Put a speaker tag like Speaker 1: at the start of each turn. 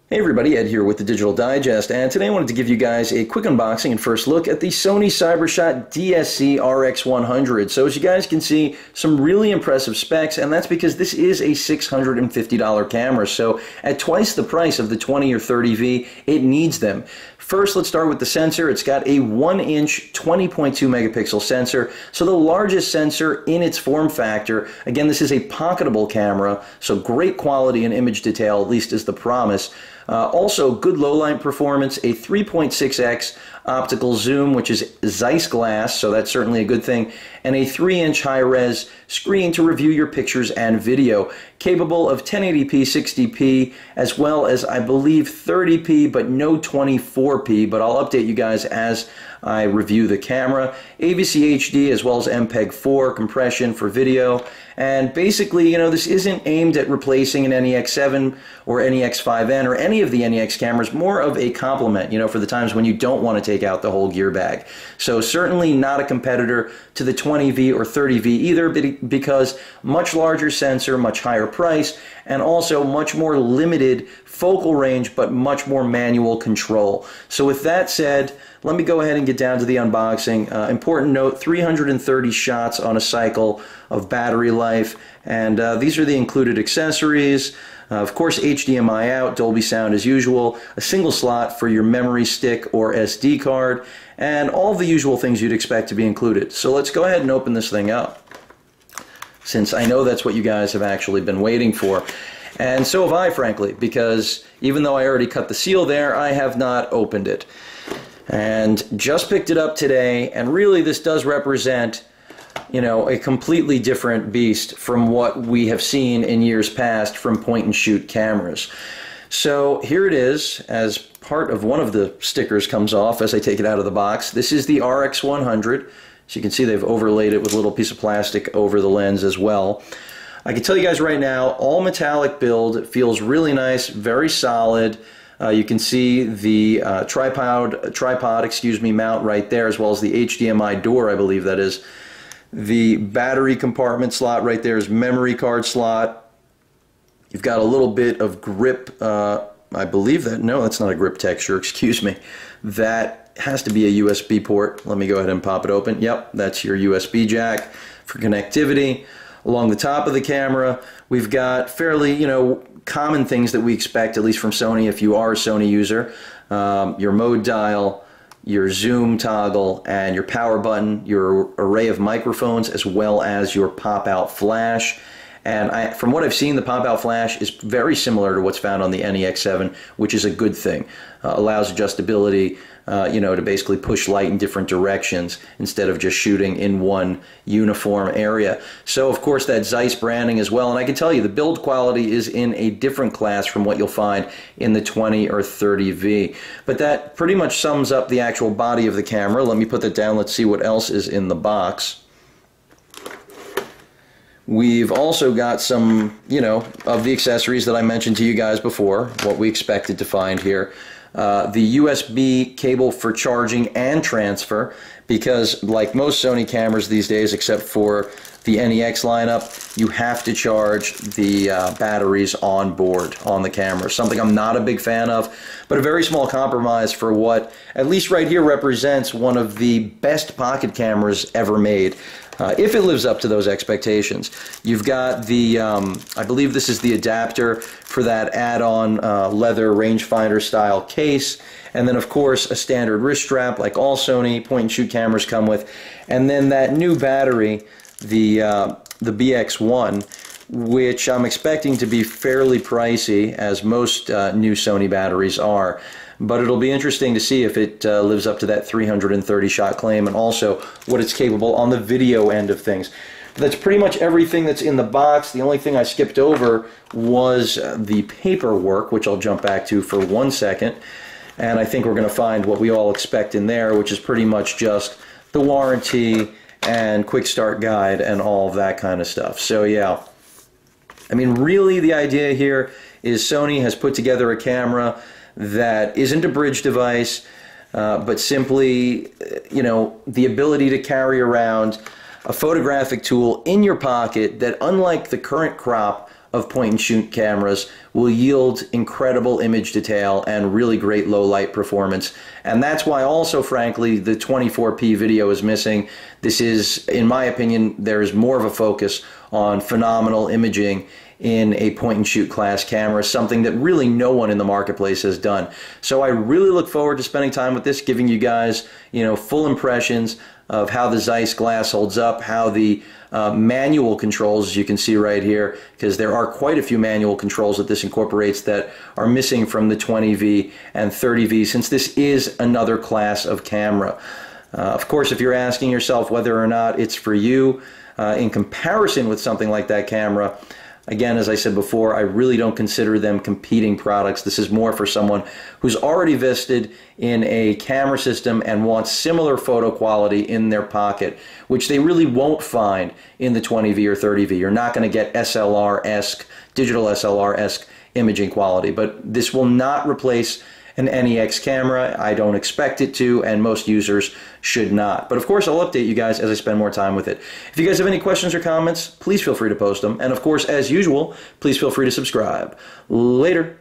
Speaker 1: Hey everybody, Ed here with the Digital Digest, and today I wanted to give you guys a quick unboxing and first look at the Sony CyberShot DSC RX100. So as you guys can see, some really impressive specs, and that's because this is a $650 camera. So at twice the price of the 20 or 30V, it needs them. First, let's start with the sensor. It's got a 1-inch 20.2 megapixel sensor, so the largest sensor in its form factor. Again, this is a pocketable camera, so great quality and image detail, at least is the promise. Also, good low-light performance, a 3.6x optical zoom, which is Zeiss glass, so that's certainly a good thing, and a 3-inch high-res screen to review your pictures and video, capable of 1080p, 60p, as well as, I believe, 30p, but no 24p, but I'll update you guys as I review the camera. AVC HD as well as MPEG-4 compression for video, and basically, you know, this isn't aimed at replacing an NEX7 or NEX5N or any of the NEX cameras, more of a complement, you know, for the times when you don't want to take out the whole gear bag. So certainly not a competitor to the 20V or 30V either, because much larger sensor, much higher price, and also much more limited focal range, but much more manual control. So with that said, let me go ahead and get down to the unboxing. Important note, 330 shots on a cycle of battery life, and these are the included accessories. Of course, HDMI out, Dolby sound as usual, a single slot for your memory stick or SD card, and all the usual things you'd expect to be included. So let's go ahead and open this thing up, since I know that's what you guys have actually been waiting for. And so have I, frankly, because even though I already cut the seal there, I have not opened it. And just picked it up today, and really this does represent, you know, a completely different beast from what we have seen in years past from point-and-shoot cameras. So here it is, as part of one of the stickers comes off as I take it out of the box. This is the RX100. So you can see they've overlaid it with a little piece of plastic over the lens as well. I can tell you guys right now, all metallic build. It feels really nice, very solid. You can see the tripod mount right there, as well as the HDMI door, I believe that is. The battery compartment slot right there is memory card slot. You've got a little bit of grip, I believe that, no, that's not a grip texture, excuse me. That has to be a USB port. Let me go ahead and pop it open. Yep, that's your USB jack for connectivity. Along the top of the camera, we've got fairly, you know, common things that we expect, at least from Sony if you are a Sony user. Your mode dial, your zoom toggle, and your power button, your array of microphones, as well as your pop-out flash. And from what I've seen, the pop-out flash is very similar to what's found on the NEX7, which is a good thing. Allows adjustability, you know, to basically push light in different directions instead of just shooting in one uniform area. So, of course, that Zeiss branding as well. And I can tell you, the build quality is in a different class from what you'll find in the 20 or 30V. But that pretty much sums up the actual body of the camera. Let me put that down. Let's see what else is in the box. We've also got some, you know, of the accessories that I mentioned to you guys before, what we expected to find here. The USB cable for charging and transfer, because like most Sony cameras these days, except for the NEX lineup, you have to charge the batteries on board on the camera. Something I'm not a big fan of, but a very small compromise for what, at least right here, represents one of the best pocket cameras ever made. If it lives up to those expectations. You've got the, I believe this is the adapter for that add-on leather rangefinder style case, and then of course a standard wrist strap like all Sony point-and-shoot cameras come with, and then that new battery, the BX1, which I'm expecting to be fairly pricey, as most new Sony batteries are. But it'll be interesting to see if it lives up to that 330 shot claim, and also what it's capable on the video end of things. But that's pretty much everything that's in the box. The only thing I skipped over was the paperwork, which I'll jump back to for 1 second. And I think we're going to find what we all expect in there, which is pretty much just the warranty and quick start guide and all of that kind of stuff. So yeah, I mean, really the idea here is Sony has put together a camera that isn't a bridge device, but simply, you know, the ability to carry around a photographic tool in your pocket that, unlike the current crop of point-and-shoot cameras will yield incredible image detail and really great low-light performance. And that's why also, frankly, the 24p video is missing. This is, in my opinion, there is more of a focus on phenomenal imaging in a point-and-shoot class camera, something that really no one in the marketplace has done. So I really look forward to spending time with this, giving you guys, full impressions of how the Zeiss glass holds up, how the manual controls, as you can see right here, because there are quite a few manual controls that this incorporates that are missing from the 20V and 30V, since this is another class of camera. Of course, if you're asking yourself whether or not it's for you, in comparison with something like that camera, again, as I said before, I really don't consider them competing products. This is more for someone who's already vested in a camera system and wants similar photo quality in their pocket, which they really won't find in the 20V or 30V. You're not going to get SLR-esque, digital SLR-esque imaging quality, but this will not replace an NEX camera. I don't expect it to, and most users should not. But of course, I'll update you guys as I spend more time with it. If you guys have any questions or comments, please feel free to post them. And of course, as usual, please feel free to subscribe. Later.